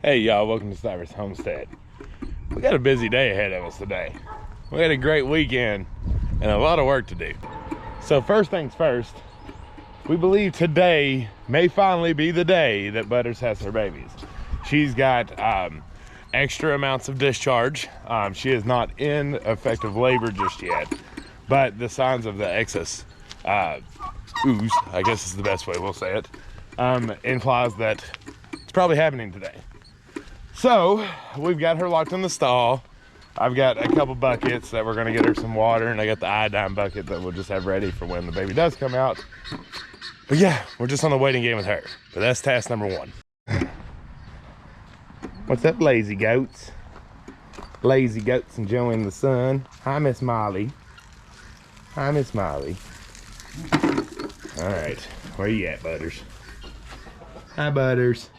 Hey y'all, welcome to Stivers Homestead. We got a busy day ahead of us today. We had a great weekend and a lot of work to do. So first things first, we believe today may finally be the day that Butters has her babies. She's got extra amounts of discharge. She is not in effective labor just yet, but the signs of the excess ooze, I guess is the best way we'll say it, implies that it's probably happening today. So we've got her locked in the stall. I've got a couple buckets that we're gonna get her some water, and I got the iodine bucket that we'll just have ready for when the baby does come out. But yeah, we're just on the waiting game with her. But that's task number one. What's up, lazy goats? Lazy goats enjoying the sun. Hi, Miss Molly. Hi, Miss Molly. All right, where you at, Butters? Hi, Butters.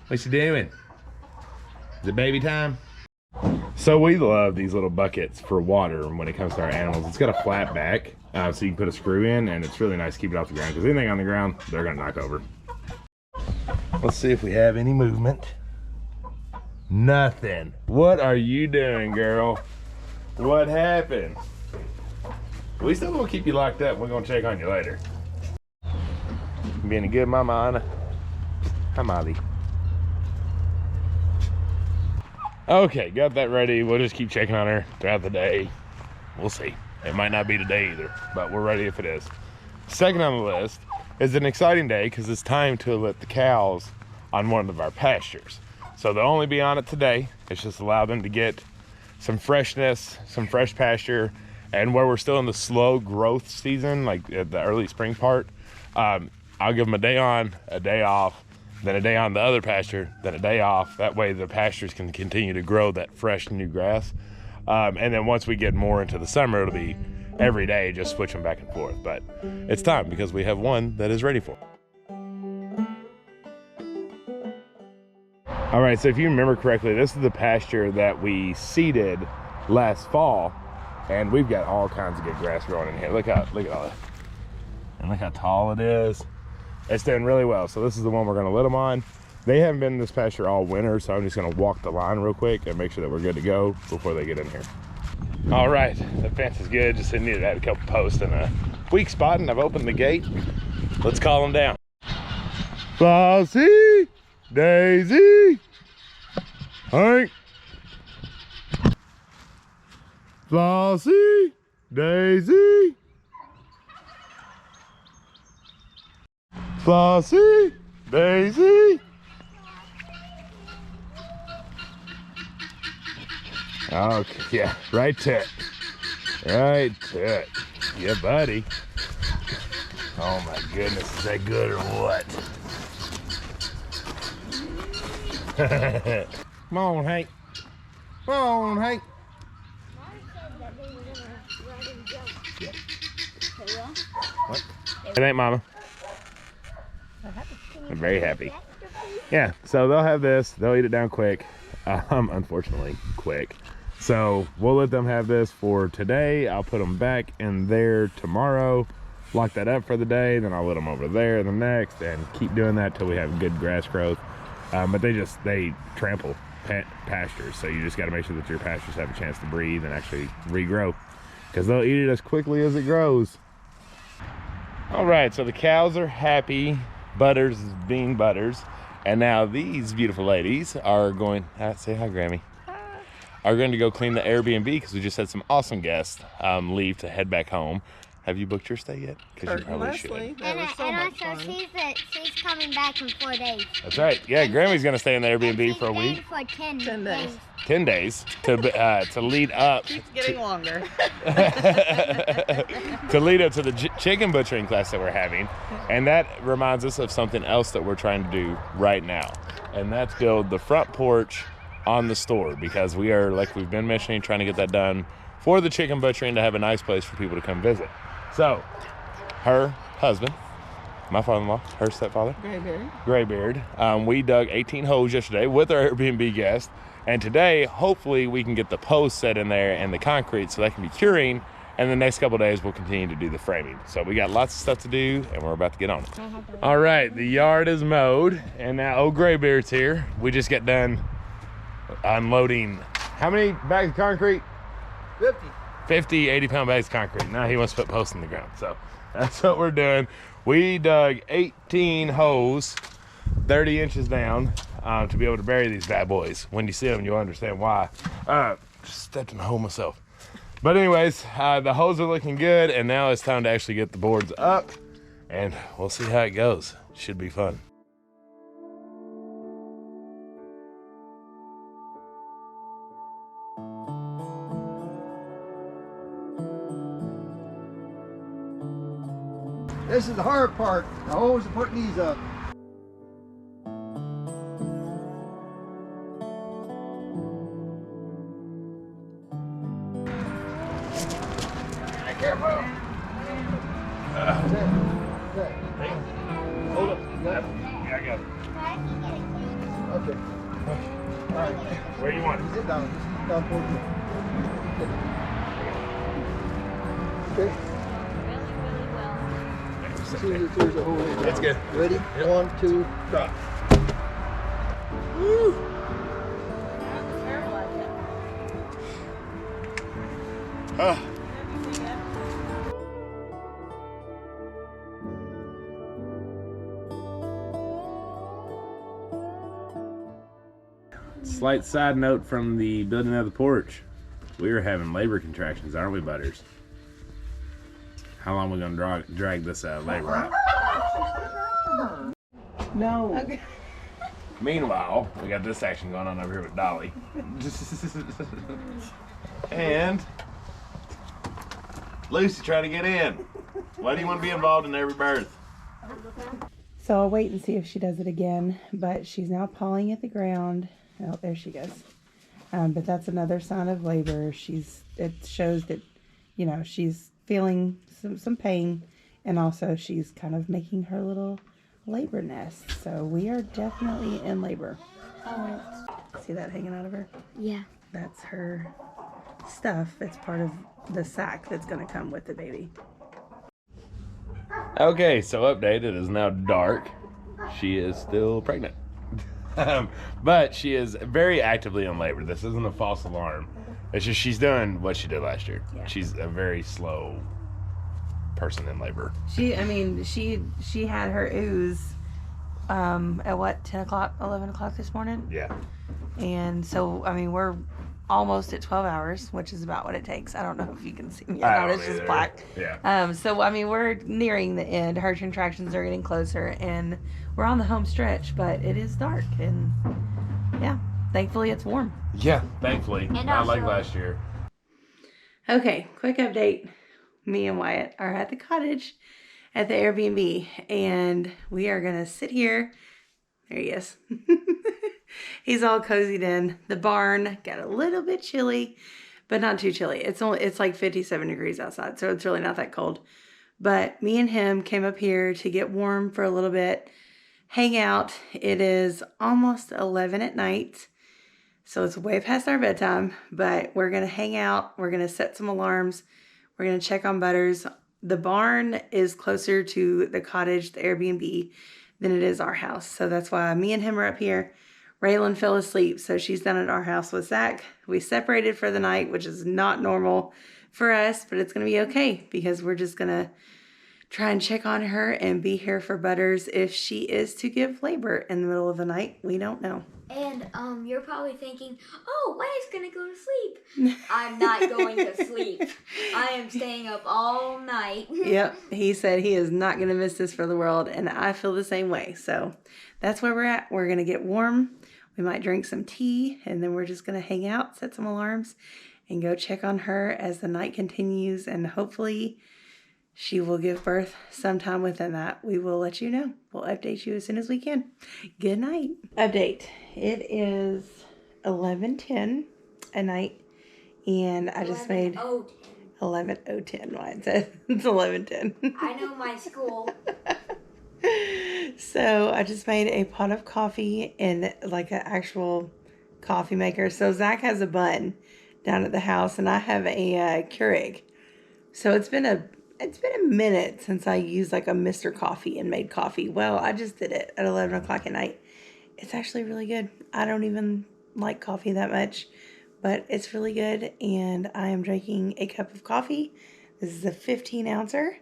What you doing? Is it baby time? So we love these little buckets for water when it comes to our animals. It's got a flat back, so you can put a screw in, and it's really nice to keep it off the ground, because anything on the ground, they're gonna knock over. Let's see if we have any movement. Nothing. What are you doing, girl? What happened? We still gonna keep you locked up. We're gonna check on you later. Being a good mama, Anna. Hi, Molly. Okay, got that ready. We'll just keep checking on her throughout the day. We'll see. It might not be today either, but we're ready if it is. Second on the list is an exciting day because it's time to let the cows on one of our pastures. So they'll only be on it today. It's just allow them to get some freshness, some fresh pasture, and where we're still in the slow growth season, like at the early spring part, I'll give them a day on, a day off, then a day on the other pasture, then a day off. That way the pastures can continue to grow that fresh new grass. And then once we get more into the summer, it'll be every day, just switch them back and forth. But it's time because we have one that is ready for it. All right, so if you remember correctly, this is the pasture that we seeded last fall, and we've got all kinds of good grass growing in here. Look at all that. And look how tall it is. It's doing really well. So this is the one we're gonna let them on. They haven't been in this pasture all winter, so I'm just gonna walk the line real quick and make sure that we're good to go before they get in here. All right, the fence is good. Just needed to add a couple posts and a weak spot, and I've opened the gate. Let's call them down. Flossie, Daisy, Hank. Flossie, Daisy, Flossie, Daisy. Okay, yeah, right to it. Right to it. Yeah, buddy. Oh my goodness, is that good or what? Come on, Hank. Come on, Hank. Yeah. What? It ain't Mama. I'm very happy. Yeah, so they'll have this. They'll eat it down quick. Unfortunately, quick. So we'll let them have this for today. I'll put them back in there tomorrow, lock that up for the day, then I'll let them over there the next, and keep doing that till we have good grass growth. But they trample pastures, so you just got to make sure that your pastures have a chance to breathe and actually regrow, because they'll eat it as quickly as it grows. All right, so the cows are happy. Butters is being Butters, and now these beautiful ladies are going, say hi, Grammy. Hi. Are going to go clean the Airbnb because we just had some awesome guests leave to head back home. Have you booked your stay yet? Because you probably should. And also, she's coming back in 4 days. That's right. Yeah, Grammy's going to stay in the Airbnb for a week. For 10 days. 10 days to lead up. Keeps getting longer. To lead up to the chicken butchering class that we're having. And that reminds us of something else that we're trying to do right now. And that's build the front porch on the store, because we are, like we've been mentioning, trying to get that done for the chicken butchering to have a nice place for people to come visit. So, her husband, my father-in-law, her stepfather, Graybeard, we dug 18 holes yesterday with our Airbnb guest, and today, hopefully, we can get the posts set in there and the concrete so that can be curing, And the next couple of days, we'll continue to do the framing. So we got lots of stuff to do, and we're about to get on it. All right, the yard is mowed, and now old Graybeard's here. We just got done unloading, how many bags of concrete? 50 80-pound bags of concrete. Now he wants to put posts in the ground. So that's what we're doing. We dug 18 holes, 30 inches down, to be able to bury these bad boys. When you see them, you'll understand why. Just stepped in the hole myself. But anyways, the holes are looking good, and now it's time to actually get the boards up, and we'll see how it goes. Should be fun. This is the hard part. The holes are putting these up. Careful. Hold up. Yeah, I got it. Okay. All right. Where you want it? Sit down. Just down towards you. Okay. See if there's a hole in there. That's good. Ready? Yep. 1, 2, drop. Woo. Slight side note from the building of the porch. We are having labor contractions, aren't we, Butters? How long are we gonna drag this labor out? No. Okay. Meanwhile, we got this action going on over here with Dolly. And Lucy trying to get in. Why do you want to be involved in every birth? So I'll wait and see if she does it again, but she's now pawing at the ground. Oh, there she goes. But that's another sign of labor. It shows that, you know, she's feeling some pain, and also she's kind of making her little labor nest. So we are definitely in labor. See that hanging out of her? Yeah. That's her stuff. It's part of the sack that's going to come with the baby. Okay, so update. It is now dark. She is still pregnant. But she is very actively in labor. This isn't a false alarm. It's just she's doing what she did last year. Yeah. She's a very slow person in labor. She had her ooze at what, 10 o'clock, 11 o'clock this morning? Yeah. And so, I mean, we're almost at 12 hours, which is about what it takes. I don't know if you can see me. I don't It's just either. black. Yeah. So, I mean, we're nearing the end. Her contractions are getting closer, and we're on the home stretch, but it is dark. And, yeah, thankfully it's warm. Yeah, thankfully. And Not like also- last year. Okay, quick update. Me and Wyatt are at the cottage at the Airbnb, and we are going to sit here. There he is. He's all cozied in. The barn got a little bit chilly, but not too chilly. It's like 57 degrees outside, so it's really not that cold. But me and him came up here to get warm for a little bit, hang out. It is almost 11 at night, so it's way past our bedtime, but we're going to hang out. We're going to set some alarms. We're going to check on Butters. The barn is closer to the cottage, the Airbnb, than it is our house. So that's why me and him are up here. Raylan fell asleep, so she's down at our house with Zach. We separated for the night, which is not normal for us, but it's going to be okay because we're just going to try and check on her and be here for Butters if she is to give labor in the middle of the night. We don't know. And you're probably thinking, oh, Wyatt's gonna go to sleep. I'm not going to sleep. I am staying up all night. Yep, he said he is not going to miss this for the world, and I feel the same way. So that's where we're at. We're going to get warm. We might drink some tea, and then we're just going to hang out, set some alarms, and go check on her as the night continues, and hopefully she will give birth sometime within that. We will let you know. We'll update you as soon as we can. Good night. Update. It is 11:10 at night, and I just made 11:10. Why it says it's 11:10. I know my school. So I just made a pot of coffee in like an actual coffee maker. So Zach has a bun down at the house, and I have a Keurig. So it's been a minute since I used like a Mr. Coffee and made coffee. Well, I just did it at 11 o'clock at night. It's actually really good. I don't even like coffee that much, but it's really good. And I am drinking a cup of coffee. This is a 15 ouncer.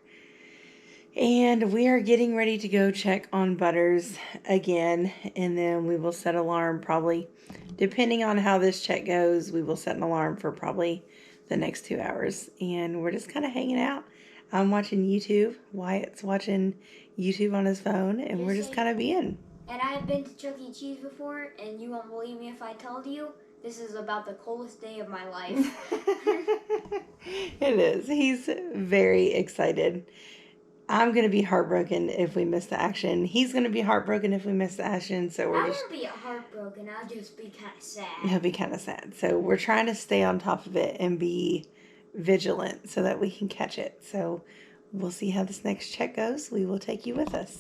And we are getting ready to go check on Butters again. And then we will set alarm probably, depending on how this check goes, we will set an alarm for probably the next 2 hours. And we're just kind of hanging out. I'm watching YouTube. Wyatt's watching YouTube on his phone. And we're just kind of being. And I have been to Chuck E. Cheese before, and you won't believe me if I told you, this is about the coolest day of my life. It is. He's very excited. I'm going to be heartbroken if we miss the action. He's going to be heartbroken if we miss the action. So I won't be heartbroken. I'll just be kind of sad. He'll be kind of sad. So we're trying to stay on top of it and be vigilant so that we can catch it. So we'll see how this next check goes. We will take you with us.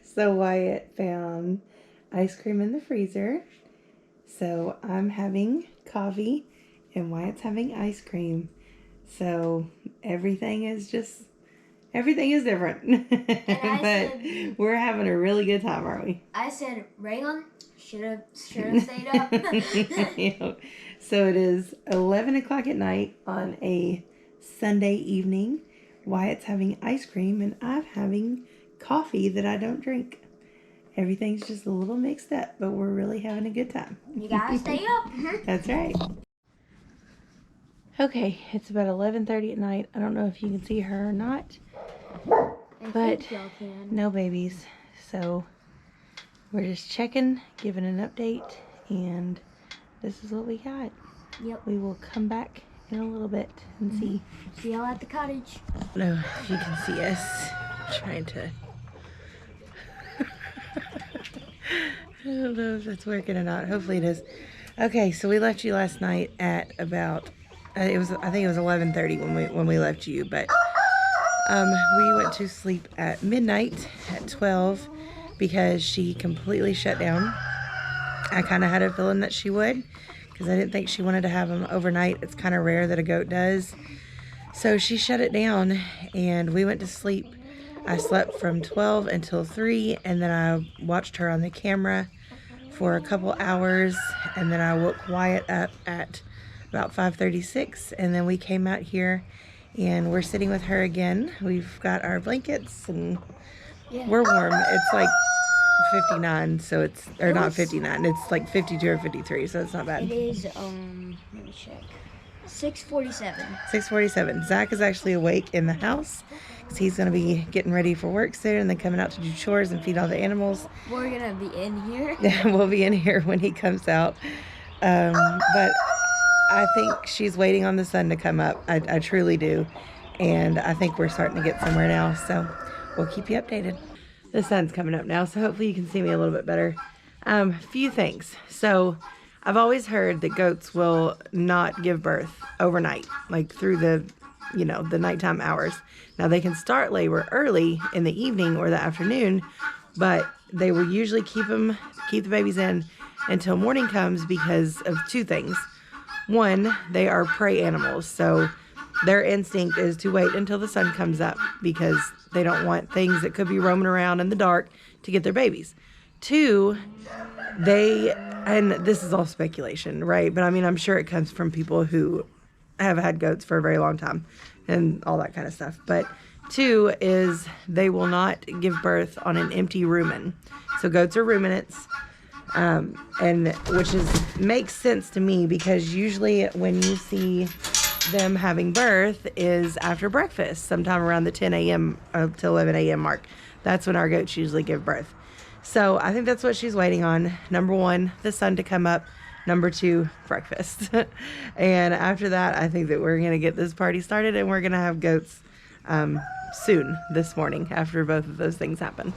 So Wyatt found ice cream in the freezer. So I'm having coffee and Wyatt's having ice cream. So everything is different. But we're having a really good time, aren't we? I said, Raylan, should have stayed up. So it is 11 o'clock at night on a Sunday evening. Wyatt's having ice cream and I'm having coffee that I don't drink. Everything's just a little mixed up, but we're really having a good time. You gotta stay up. That's right. Okay, it's about 11:30 at night. I don't know if you can see her or not, but no babies. So we're just checking, giving an update, and this is what we got. Yep. We will come back in a little bit and see. See y'all at the cottage. I don't know if you can see us trying to. I don't know if that's working or not. Hopefully it is. Okay, so we left you last night at about I think it was 11:30 when we left you, but we went to sleep at midnight at 12 because she completely shut down. I kind of had a feeling that she would because I didn't think she wanted to have them overnight. It's kind of rare that a goat does. So she shut it down and we went to sleep. I slept from 12 until 3 and then I watched her on the camera for a couple hours and then I woke Wyatt up at about 5:36 and then we came out here and we're sitting with her again. We've got our blankets and we're warm. It's like 59, so it's, or not 59, it's like 52 or 53, so it's not bad. It is, let me check, 6:47. 6:47. Zach is actually awake in the house because he's going to be getting ready for work soon and then coming out to do chores and feed all the animals. We're going to be in here. We'll be in here when he comes out. But I think she's waiting on the sun to come up. I truly do. And I think we're starting to get somewhere now. So we'll keep you updated. The sun's coming up now, so hopefully you can see me a little bit better. Few things. So I've always heard that goats will not give birth overnight, like through the nighttime hours. Now they can start labor early in the evening or the afternoon, but they will usually keep the babies in until morning comes because of two things. One, they are prey animals, so their instinct is to wait until the sun comes up because they don't want things that could be roaming around in the dark to get their babies. Two, and this is all speculation, right? But I mean, I'm sure it comes from people who have had goats for a very long time and all that kind of stuff. But two is they will not give birth on an empty rumen. So goats are ruminants. And which makes sense to me because usually when you see them having birth is after breakfast, sometime around the 10 a.m. to 11 a.m. mark. That's when our goats usually give birth. So I think that's what she's waiting on. Number one, the sun to come up. Number two, breakfast. And after that, I think that we're going to get this party started and we're going to have goats soon this morning after both of those things happen.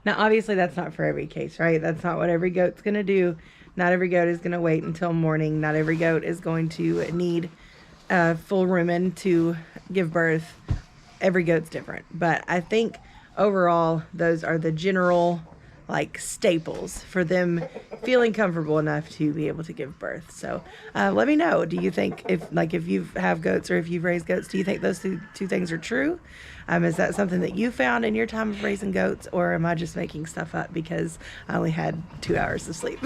Now, obviously, that's not for every case, right? That's not what every goat's going to do. Not every goat is going to wait until morning. Not every goat is going to need a full rumen to give birth. Every goat's different. But I think overall, those are the general like staples for them feeling comfortable enough to be able to give birth. So let me know, do you think if you have goats or if you've raised goats, do you think those two things are true? Is that something that you found in your time of raising goats, or am I just making stuff up because I only had 2 hours of sleep?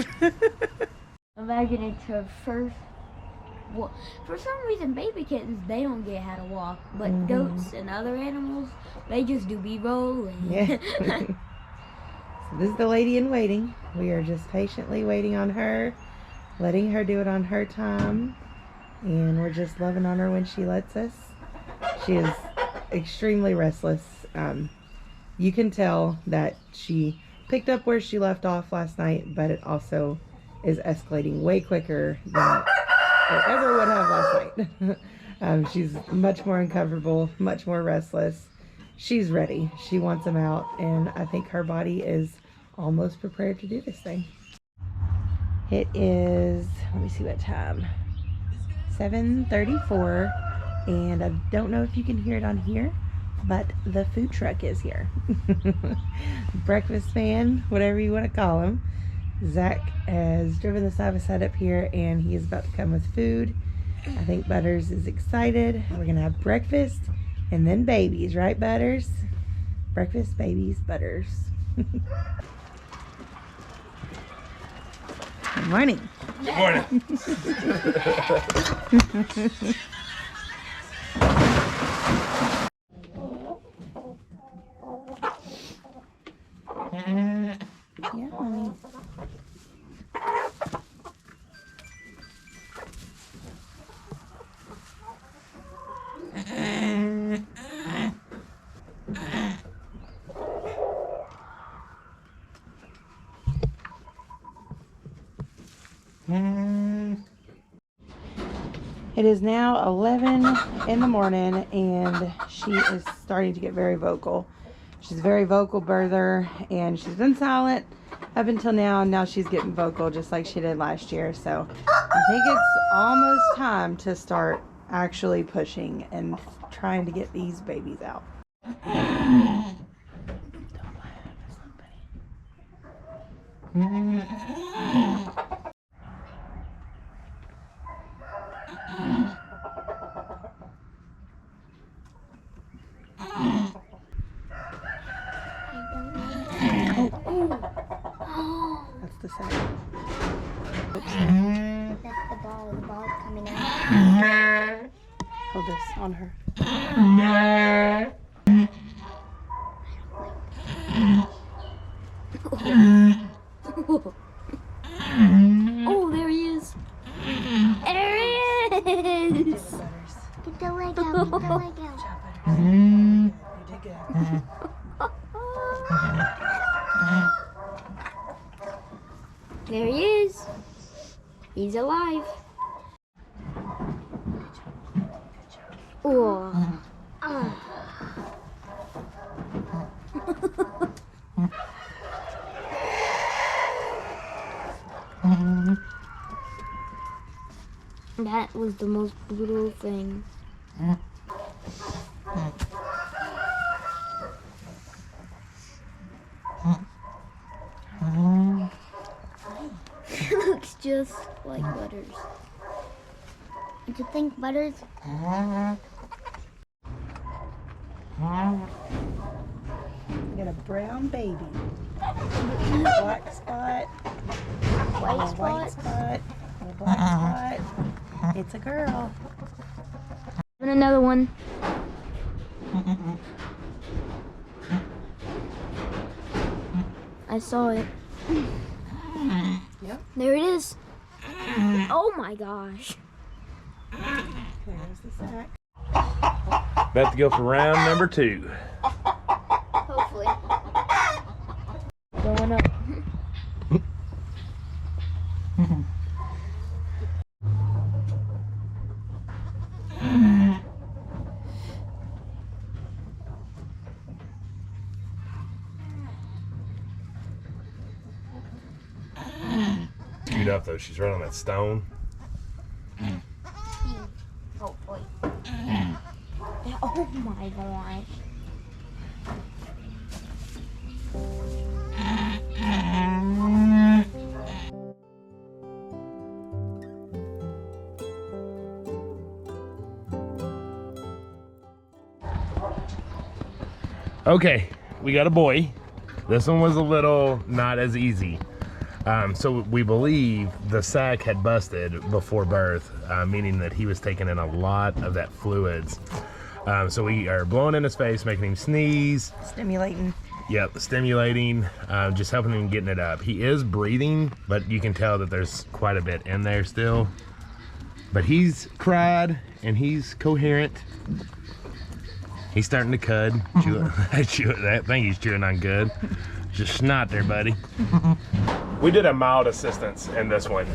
Imagine it's her first. Well, for some reason, baby kittens, they don't get how to walk, but goats and other animals, they just do be rolling. Yeah. So this is the lady in waiting. We are just patiently waiting on her, letting her do it on her time, and we're just loving on her when she lets us. She is extremely restless. You can tell that she picked up where she left off last night, but it also is escalating way quicker than I ever would have last night. She's much more uncomfortable, much more restless. She's ready. She wants them out, and I think her body is almost prepared to do this thing. It is, let me see what time, 7:34, and I don't know if you can hear it on here, but the food truck is here. Breakfast man, whatever you want to call him. Zach has driven the side by side up here, and he is about to come with food. I think Butters is excited. We're gonna have breakfast and then babies, right, Butters? Breakfast, babies, Butters. Good morning. Good morning. Yeah, honey. It is now 11 in the morning, and she is starting to get very vocal. She's a very vocal birther, and she's been silent up until now, and now she's getting vocal just like she did last year. So I think it's almost time to start actually pushing and trying to get these babies out. Don't laugh, it's not funny. That's the sound. That's the ball. The ball is coming out. Hold this on her. Oh, there he is. There he is. Get the leg out. Get the leg out. You did good. There he is. He's alive. Oh. That was the most brutal thing. It looks just like Butters. Don't you think, Butters? We got a brown baby. A black spot. White A white spot. A black spot. It's a girl. And another one. I saw it. Yep. There it is. Oh my gosh. There's the sack. About to go for round number 2. Hopefully. Going up. Scoot up though, she's right on that stone. Hopefully. Oh my gosh. Okay, we got a boy. This one was a little not as easy. So we believe the sac had busted before birth, meaning that he was taking in a lot of that fluids. So we are blowing in his face, making him sneeze. Stimulating. Yep, stimulating, just helping him getting it up. He is breathing, but you can tell that there's quite a bit in there still. But he's cried and he's coherent. He's starting to cud. I think he's chewing on good. Just snot there, buddy. We did a mild assistance in this one.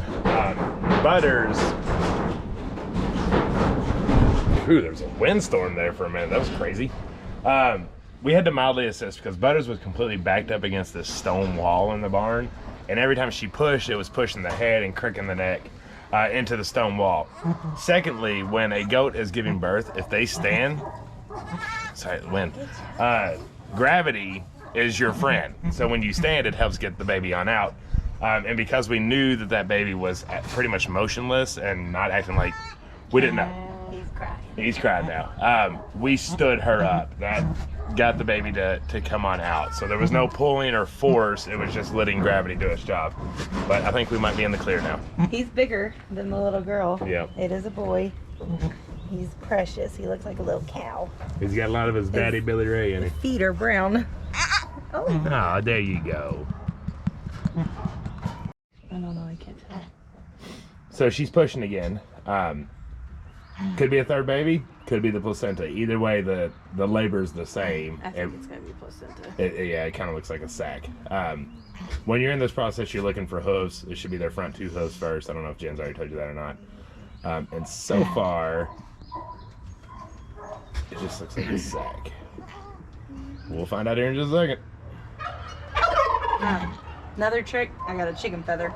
Butters. Ooh, there was a windstorm there for a minute. That was crazy. We had to mildly assist because Butters was completely backed up against this stone wall in the barn. And every time she pushed, it was pushing the head and cricking the neck into the stone wall. Secondly, when a goat is giving birth, if they stand, sorry, the wind, gravity is your friend. So when you stand, it helps get the baby on out. And because we knew that that baby was pretty much motionless and not acting like, we didn't know. He's crying now. We stood her up. That got the baby to come on out. So there was no pulling or force. It was just letting gravity do its job. But I think we might be in the clear now. He's bigger than the little girl. Yeah. It is a boy. He's precious. He looks like a little cow. He's got a lot of his daddy Billy Ray in His it. feet are brown. Oh. Ah, there you go. I don't know. I can't tell. So she's pushing again. Could be a third baby. Could be the placenta. Either way, the labor's the same. I think it's gonna be placenta. Yeah, it kind of looks like a sack. When you're in this process, you're looking for hooves. It should be their front two hooves first. I don't know if Jen's already told you that or not. And so far, it just looks like a sack. We'll find out here in just a second. Another trick. I got a chicken feather.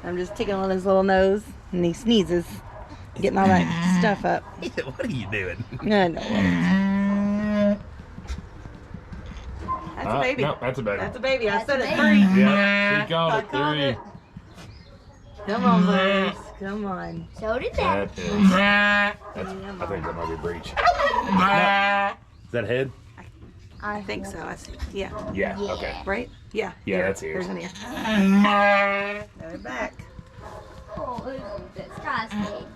I'm just tickling his little nose, and he sneezes, getting all that stuff up. What are you doing? No, no. That's a baby. No, that's a baby. That's a baby. I said it a three. Yeah, she called I it called three. it. Come on, Bruce. Come on. So did that. That is. I think that might be breech. No. Is that head? I think so. I see. Yeah. Yeah. Okay. Right? Yeah. Yeah, Ear. that's ears. There's an ear. They're back. Oh, that's disgusting.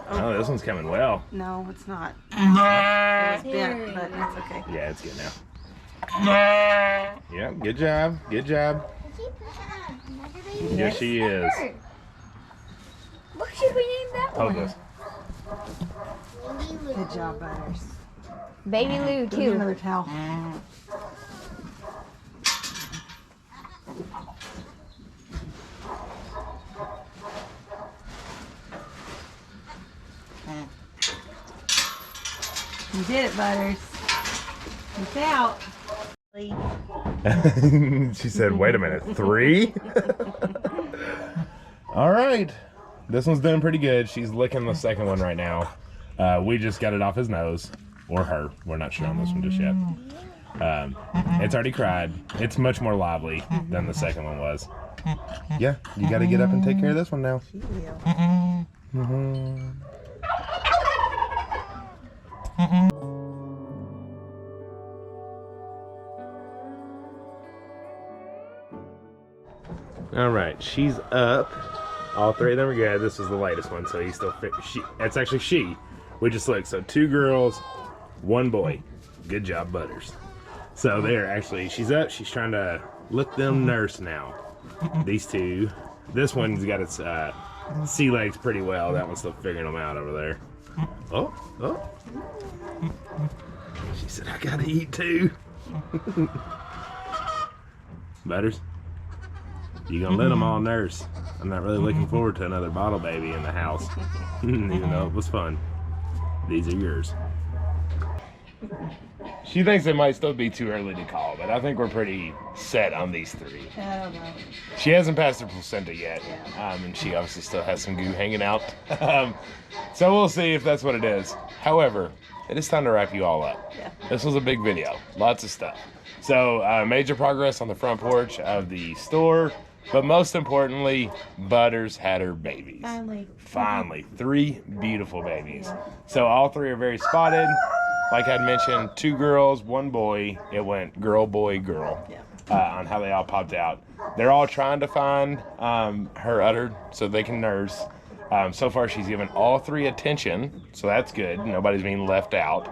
Oh, this one's coming well. No, it's not. It was bent, but it's okay. Yeah, it's good now. Yeah, good job. Good job. Yes, she is. What should we name that Hold one? this. Good job, Butters. Baby Lou, Give me too. another towel. You did it, Butters. It's out. She said, wait a minute, 3? All right. This one's doing pretty good. She's licking the second one right now. We just got it off his nose. Or her. We're not sure on this one just yet. It's already cried. It's much more lively than the second one was. Yeah, you got to get up and take care of this one now. She will. All right, she's up. All 3 of them are good. This is the latest one, so he's still that's actually she. We just looked. So 2 girls, 1 boy. Good job, Butters. So there, actually, she's up. She's trying to let them nurse now. These 2. This one's got its sea legs pretty well. That one's still figuring them out over there. Oh, oh. She said, I gotta eat too. Butters, you gonna let them all nurse? I'm not really looking forward to another bottle baby in the house, even though it was fun. These are yours. She thinks it might still be too early to call, but I think we're pretty set on these 3. I don't know. She hasn't passed her placenta yet, and she obviously still has some goo hanging out. So we'll see if that's what it is. However, it is time to wrap you all up. Yeah. This was a big video, lots of stuff. So major progress on the front porch of the store, but most importantly, Butters had her babies. Finally. Finally, 3 beautiful babies. So all 3 are very spotted. like I'd mentioned, 2 girls, 1 boy. It went girl, boy, girl. Yeah. On how they all popped out. They're all trying to find her udder so they can nurse. So far, she's given all 3 attention, so that's good. Nobody's being left out.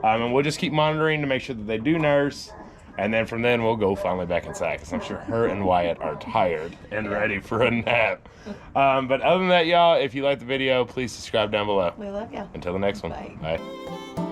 And we'll just keep monitoring to make sure that they do nurse. And then from then, we'll go finally back inside because I'm sure her and Wyatt are tired and ready for a nap. But other than that, y'all, if you like the video, please subscribe down below. We love you. Until the next one. Bye. Bye.